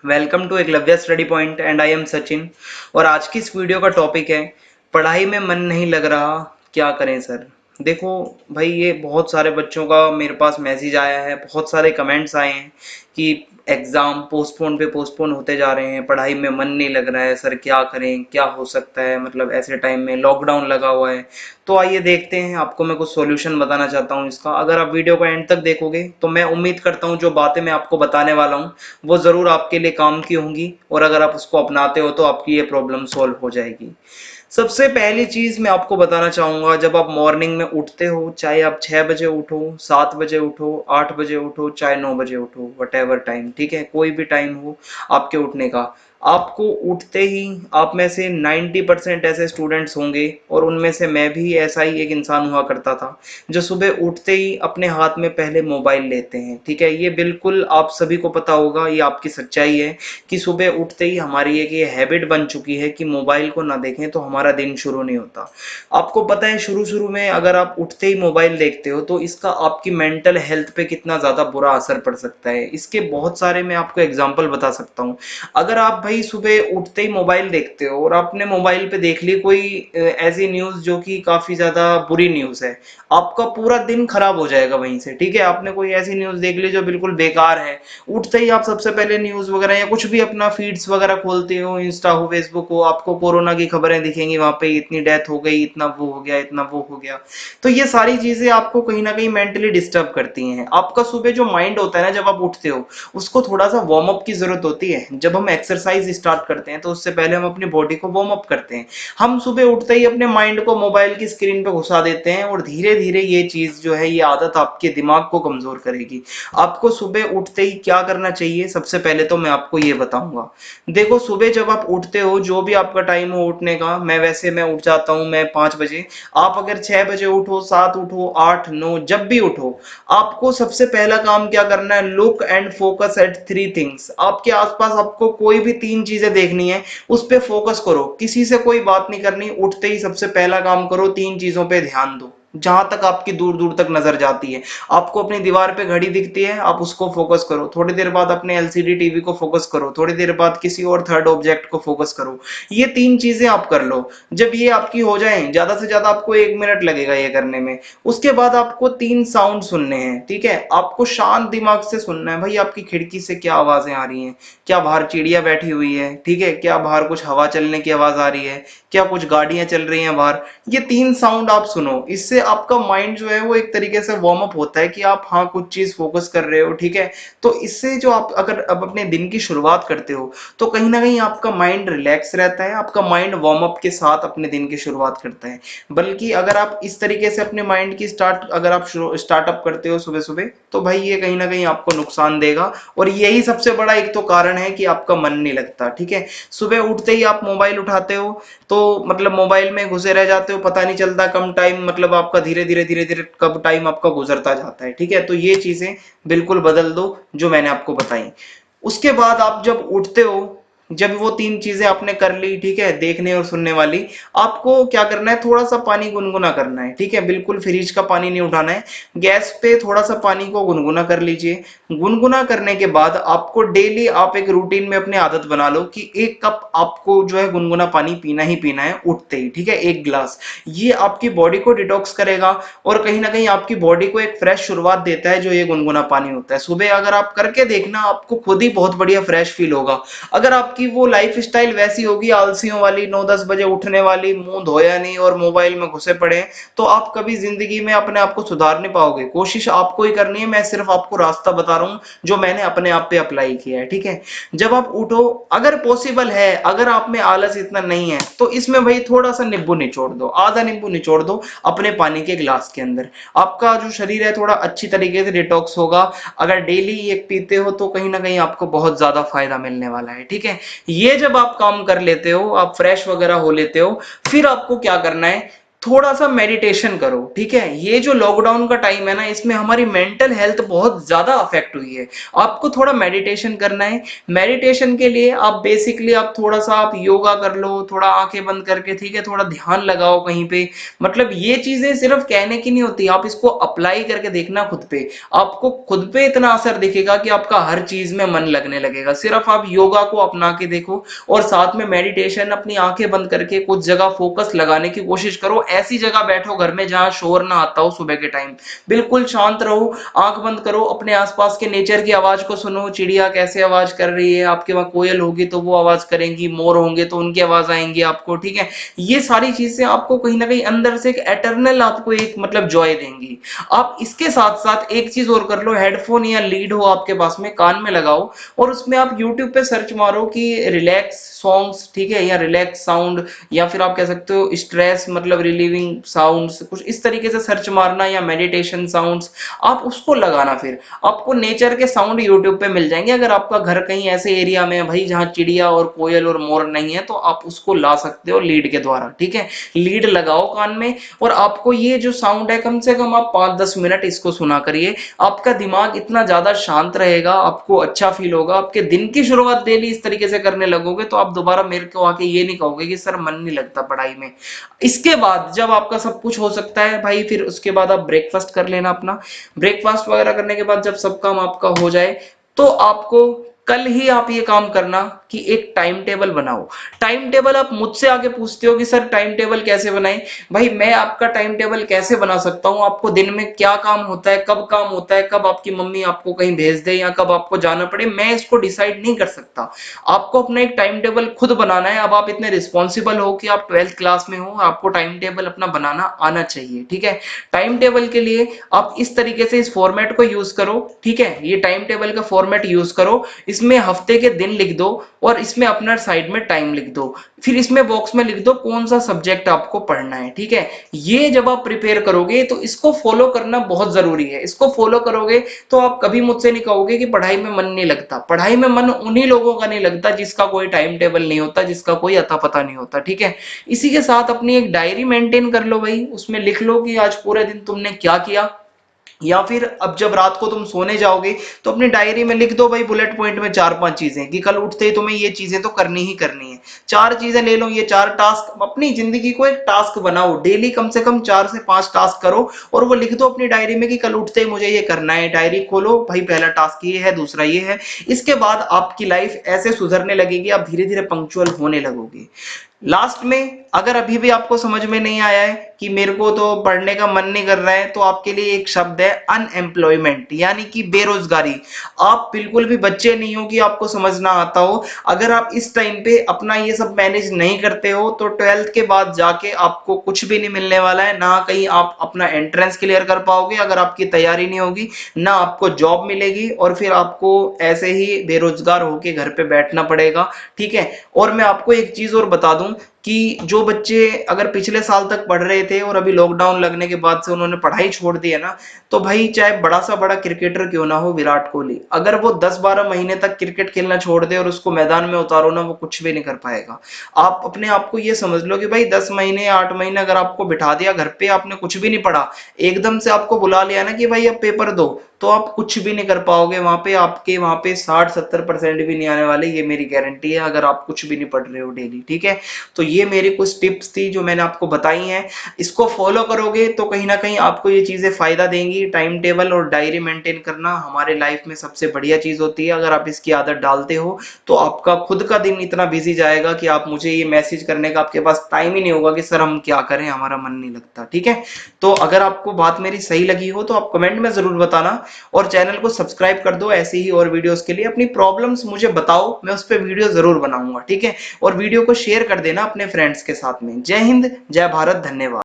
Welcome to Eklavya study point and I am Sachin. और आज की इस वीडियो का टॉपिक है पढ़ाई में मन नहीं लग रहा, क्या करें सर। देखो भाई, ये बहुत सारे बच्चों का मेरे पास मैसेज आया है, बहुत सारे कमेंट्स आए हैं कि एग्ज़ाम पोस्टपोन पे पोस्टपोन होते जा रहे हैं, पढ़ाई में मन नहीं लग रहा है सर, क्या करें, क्या हो सकता है, मतलब ऐसे टाइम में लॉकडाउन लगा हुआ है। तो आइए देखते हैं, आपको मैं कुछ सॉल्यूशन बताना चाहता हूँ इसका। अगर आप वीडियो को एंड तक देखोगे तो मैं उम्मीद करता हूँ जो बातें मैं आपको बताने वाला हूँ वो ज़रूर आपके लिए काम की होंगी, और अगर आप उसको अपनाते हो तो आपकी ये प्रॉब्लम सॉल्व हो जाएगी। सबसे पहली चीज़ मैं आपको बताना चाहूँगा, जब आप मॉर्निंग में उठते हो, चाहे आप 6 बजे उठो, 7 बजे उठो, 8 बजे उठो, चाहे 9 बजे उठो, वट एवर टाइम, ठीक है, कोई भी टाइम हो आपके उठने का, आपको उठते ही, आप में से 90% ऐसे स्टूडेंट्स होंगे, और उनमें से मैं भी ऐसा ही एक इंसान हुआ करता था, जो सुबह उठते ही अपने हाथ में पहले मोबाइल लेते हैं। ठीक है, ये बिल्कुल आप सभी को पता होगा, ये आपकी सच्चाई है कि सुबह उठते ही हमारी एक ये हैबिट बन चुकी है कि मोबाइल को ना देखें तो हमारा दिन शुरू नहीं होता। आपको पता है शुरू शुरू में अगर आप उठते ही मोबाइल देखते हो तो इसका आपकी मेंटल हेल्थ पे कितना ज़्यादा बुरा असर पड़ सकता है। इसके बहुत सारे मैं आपको एग्जाम्पल बता सकता हूँ। अगर आप भाई सुबह उठते ही मोबाइल देखते हो और आपने मोबाइल पे देख ली कोई ऐसी न्यूज़ जो कि काफ़ी ज़्यादा बुरी न्यूज़ है, आपका पूरा दिन खराब हो जाएगा वहीं से। ठीक है, आपने कोई ऐसी न्यूज़ देख ली जो बिल्कुल बेकार है, उठते ही आप सबसे पहले न्यूज़ वगैरह या कुछ भी अपना फीड्स वगैरह खोलते हो, इंस्टा हो, फेसबुक हो, आपको कोरोना की खबरें दिखेंगी, वहां पे इतनी डेथ हो गई, इतना वो हो गया, इतना वो हो गया। तो ये सारी चीजें आपको कहीं ना कहीं मेंटली डिस्टर्ब करती हैं। आपका सुबह जो माइंड होता है ना, जब आप उठते हो उसको थोड़ा सा वार्म अप की जरूरत होती है। जब हम एक्सरसाइज स्टार्ट करते हैं तो उससे पहले हम अपनी बॉडी को वार्म अप करते हैं। हम सुबह उठते ही अपने माइंड को मोबाइल की स्क्रीन पे घुसा देते हैं, और धीरे धीरे ये चीज जो है, ये आदत आपके दिमाग को कमजोर करेगी। आपको सुबह उठते ही क्या करना चाहिए, सबसे पहले तो मैं आपको ये बताऊंगा। देखो, सुबह जब आप उठते हो, जो भी आपका टाइम हो उठने का, मैं उठ जाता हूँ, मैं 5 बजे। आप अगर 6 बजे उठो, 7 उठो, 8, 9, जब भी उठो, आपको सबसे पहला काम क्या करना है, look and focus at three things. आपके आसपास आपको कोई भी तीन चीजें देखनी है, उस पर फोकस करो, किसी से कोई बात नहीं करनी। उठते ही सबसे पहला काम करो, तीन चीजों पे ध्यान दो, जहां तक आपकी दूर दूर तक नजर जाती है। आपको अपनी दीवार पे घड़ी दिखती है, आप उसको फोकस करो। थोड़ी देर बाद अपने एलसीडी टीवी को फोकस करो। थोड़ी देर बाद किसी और थर्ड ऑब्जेक्ट को फोकस करो। ये तीन चीजें आप कर लो। जब ये आपकी हो जाए, ज्यादा से ज्यादा आपको 1 मिनट लगेगा ये करने में। उसके बाद आपको तीन साउंड सुनने हैं। ठीक है, आपको शांत दिमाग से सुनना है। भाई, आपकी खिड़की से क्या आवाजें आ रही हैं, क्या बाहर चिड़िया बैठी हुई है, ठीक है, क्या बाहर कुछ हवा चलने की आवाज आ रही है, क्या कुछ गाड़ियां चल रही हैं बाहर। ये तीन साउंड आप सुनो, इससे आपका माइंड जो है वो एक तरीके से वार्म अप होता है कि आप हाँ कुछ चीज फोकस कर रहे हो। ठीक है, तो इससे जो आप अगर अब अपने दिन की शुरुआत करते हो तो कहीं ना कहीं आपका माइंड रिलैक्स रहता है, आपका माइंड वार्म अप के साथ अपने दिन की शुरुआत करता है। बल्कि अगर आप इस तरीके से अपने माइंड की अगर आप स्टार्टअप करते हो सुबह सुबह, तो भाई ये कहीं ना कहीं आपको नुकसान देगा। और यही सबसे बड़ा एक तो कारण है कि आपका मन नहीं लगता। ठीक है, सुबह उठते ही आप मोबाइल उठाते हो, तो मतलब मोबाइल में घुसे रह जाते हो, पता नहीं चलता कम टाइम, मतलब आपका धीरे धीरे धीरे धीरे कब टाइम आपका गुजरता जाता है। ठीक है, तो ये चीजें बिल्कुल बदल दो जो मैंने आपको बताई। उसके बाद आप जब उठते हो, जब वो तीन चीजें आपने कर ली, ठीक है, देखने और सुनने वाली, आपको क्या करना है, थोड़ा सा पानी गुनगुना करना है। ठीक है, बिल्कुल फ्रिज का पानी नहीं उठाना है, गैस पे थोड़ा सा पानी को गुनगुना कर लीजिए। गुनगुना करने के बाद आपको डेली आप एक रूटीन में अपनी आदत बना लो कि 1 कप आपको जो है गुनगुना पानी पीना ही पीना है उठते ही। ठीक है, 1 गिलास। ये आपकी बॉडी को डिटॉक्स करेगा, और कहीं ना कहीं आपकी बॉडी को एक फ्रेश शुरुआत देता है जो ये गुनगुना पानी होता है। सुबह अगर आप करके देखना, आपको खुद ही बहुत बढ़िया फ्रेश फील होगा। अगर आपकी वो लाइफ स्टाइल वैसी होगी आलसियों वाली, 9-10 बजे उठने वाली, मुंह धोया नहीं और मोबाइल में घुसे पड़े हैं, तो आप कभी जिंदगी में अपने आप को सुधार नहीं पाओगे। कोशिश आपको ही करनी है, मैं सिर्फ आपको रास्ता बता रहा हूँ जो मैंने अपने आप पे अप्लाई किया है। ठीक है, जब आप उठो, अगर पॉसिबल है, अगर आप में आलस इतना नहीं है, तो इसमें भाई थोड़ा सा नींबू निचोड़ दो, आधा नींबू निचोड़ दो अपने पानी के गिलास के अंदर। आपका जो शरीर है थोड़ा अच्छी तरीके से डिटॉक्स होगा। अगर डेली एक पीते हो तो कहीं ना कहीं आपको बहुत ज्यादा फायदा मिलने वाला है। ठीक है, ये जब आप काम कर लेते हो, आप फ्रेश वगैरह हो लेते हो, फिर आपको क्या करना है, थोड़ा सा मेडिटेशन करो। ठीक है, ये जो लॉकडाउन का टाइम है ना, इसमें हमारी मेंटल हेल्थ बहुत ज्यादा अफेक्ट हुई है। आपको थोड़ा मेडिटेशन करना है। मेडिटेशन के लिए आप बेसिकली आप थोड़ा सा आप योगा कर लो, थोड़ा आंखें बंद करके, ठीक है, थोड़ा ध्यान लगाओ कहीं पे। मतलब ये चीजें सिर्फ कहने की नहीं होती, आप इसको अप्लाई करके देखना खुद पे। आपको खुद पे इतना असर दिखेगा कि आपका हर चीज में मन लगने लगेगा। सिर्फ आप योगा को अपना के देखो और साथ में मेडिटेशन, अपनी आंखें बंद करके कुछ जगह फोकस लगाने की कोशिश करो। ऐसी जगह बैठो घर में जहां शोर ना आता हो, सुबह के टाइम बिल्कुल शांत रहो, आंख बंद करो, अपने आसपास के नेचर की आवाज को सुनो। चिड़िया कैसे आवाज कर रही है, आपके वहां कोयल होगी तो वो आवाज करेंगी, मोर होंगे तो उनकी आवाज आएंगी आपको। ठीक है, ये सारी चीजें आपको कहीं ना कहीं अंदर से एक एटर्नल आपको एक मतलब जॉय देंगी। आप इसके साथ साथ एक चीज और कर लो, हेडफोन या लीड हो आपके पास में, कान में लगाओ और उसमें आप यूट्यूब पे सर्च मारो कि रिलैक्स सॉन्ग्स, ठीक है, या रिलैक्स साउंड, या फिर आप कह सकते हो स्ट्रेस मतलब रिलीविंग साउंड्स, कुछ इस तरीके से सर्च मारना, या मेडिटेशन साउंड्स, आप उसको लगाना। फिर आपको नेचर के साउंड यूट्यूब पे मिल जाएंगे। अगर आपका घर कहीं ऐसे एरिया में है भाई जहां चिड़िया और कोयल और मोर नहीं है, तो आप उसको ला सकते हो लीड के द्वारा। ठीक है, लीड लगाओ कान में और आपको ये जो साउंड है, कम से कम आप 5-10 मिनट इसको सुना करिए। आपका दिमाग इतना ज्यादा शांत रहेगा, आपको अच्छा फील होगा। आपके दिन की शुरुआत डेली इस तरीके से करने लगोगे तो आप दोबारा मेरे को आके ये नहीं कहोगे कि सर मन नहीं लगता पढ़ाई में। इसके बाद जब आपका सब कुछ हो सकता है भाई, फिर उसके बाद आप ब्रेकफास्ट कर लेना अपना। ब्रेकफास्ट वगैरह करने के बाद जब सब काम आपका हो जाए, तो आपको कल ही आप ये काम करना कि एक टाइम टेबल बनाओ। टाइम टेबल आप मुझसे आके पूछते हो कि सर टाइम टेबल कैसे बनाएं। भाई मैं आपका टाइम टेबल कैसे बना सकता हूं, आपको दिन में क्या काम होता है, कब काम होता है, कब आपकी मम्मी आपको कहीं भेज दे या कब आपको जाना पड़े, मैं इसको डिसाइड नहीं कर सकता। आपको अपना एक टाइम टेबल खुद बनाना है। अब आप इतने रिस्पॉन्सिबल हो कि आप 12th क्लास में हो, आपको टाइम टेबल अपना बनाना आना चाहिए। ठीक है, टाइम टेबल के लिए आप इस तरीके से इस फॉर्मेट को यूज करो। ठीक है, ये टाइम टेबल का फॉर्मेट यूज करो, इसमें हफ्ते के दिन लिख दो और इसमें अपना साइड में टाइम लिख दो। फिर इसमें बॉक्स में लिख दो कौन सा सब्जेक्ट आपको पढ़ना है। ठीक है, ये जब आप प्रिपेयर करोगे तो इसको फॉलो करना बहुत जरूरी है। इसको फॉलो करोगे तो आप कभी मुझसे नहीं कहोगे कि पढ़ाई में मन नहीं लगता। पढ़ाई में मन उन्हीं लोगों का नहीं लगता जिसका कोई टाइम टेबल नहीं होता, जिसका कोई अता पता नहीं होता। ठीक है, इसी के साथ अपनी एक डायरी मेंटेन कर लो भाई, उसमें लिख लो कि आज पूरे दिन तुमने क्या किया। या फिर अब जब रात को तुम सोने जाओगे तो अपनी डायरी में लिख दो भाई बुलेट पॉइंट में 4-5 चीजें कि कल उठते ही तुम्हें ये चीजें तो करनी ही करनी है। 4 चीजें ले लो, ये 4 टास्क, अपनी जिंदगी को एक टास्क बनाओ, डेली कम से कम 4 से 5 टास्क करो और वो लिख दो अपनी डायरी में कि कल उठते ही मुझे ये करना है। डायरी खोलो भाई, पहला टास्क ये है, दूसरा ये है। इसके बाद आपकी लाइफ ऐसे सुधरने लगेगी, आप धीरे धीरे पंक्चुअल होने लगोगे। लास्ट में अगर अभी भी आपको समझ में नहीं आया है कि मेरे को तो पढ़ने का मन नहीं कर रहा है, तो आपके लिए एक शब्द है अनएम्प्लॉयमेंट, यानी कि बेरोजगारी। आप बिल्कुल भी बच्चे नहीं हो कि आपको समझना आता हो। अगर आप इस टाइम पे अपना ये सब मैनेज नहीं करते हो तो 12th के बाद जाके आपको कुछ भी नहीं मिलने वाला है। ना कहीं आप अपना एंट्रेंस क्लियर कर पाओगे अगर आपकी तैयारी नहीं होगी, ना आपको जॉब मिलेगी और फिर आपको ऐसे ही बेरोजगार होके घर पे बैठना पड़ेगा। ठीक है, और मैं आपको एक चीज और बता दूं कि जो बच्चे अगर पिछले साल तक पढ़ रहे थे और अभी लॉकडाउन लगने के बाद से उन्होंने पढ़ाई छोड़ दी है ना, तो भाई चाहे बड़ा सा बड़ा क्रिकेटर क्यों ना हो, विराट कोहली, अगर वो 10-12 महीने तक क्रिकेट खेलना छोड़ दे और उसको मैदान में उतारो ना, वो कुछ भी नहीं कर पाएगा। आप अपने आप को ये समझ लो कि भाई 10 महीने 8 महीने अगर आपको बिठा दिया घर पे, आपने कुछ भी नहीं पढ़ा, एकदम से आपको बुला लिया ना कि भाई अब पेपर दो, तो आप कुछ भी नहीं कर पाओगे। वहां पे आपके वहां पे 60-70% भी नहीं आने वाले, ये मेरी गारंटी है, अगर आप कुछ भी नहीं पढ़ रहे हो डेली। ठीक है, तो ये मेरी कुछ टिप्स थी जो मैंने आपको बताई हैं। इसको फॉलो करोगे तो कहीं ना कहीं आपको ये चीजें फायदा देंगी। टाइम टेबल और डायरी मेंटेन करना हमारे लाइफ में सबसे बढ़िया चीज होती है। अगर आप इसकी आदत डालते हो तो आपका खुद का दिन इतना बिजी जाएगा कि आप मुझे ये मैसेज करने का आपके पास टाइम ही नहीं होगा कि सर हम क्या करें, हमारा मन नहीं लगता। ठीक है, तो अगर आपको बात मेरी सही लगी हो तो आप कमेंट में जरूर बताना और चैनल को सब्सक्राइब कर दो ऐसे ही और वीडियोस के लिए। अपनी प्रॉब्लम्स मुझे बताओ, मैं उस पर वीडियो जरूर बनाऊंगा। ठीक है, और वीडियो को शेयर कर देना अपने फ्रेंड्स के साथ में। जय हिंद, जय भारत, धन्यवाद।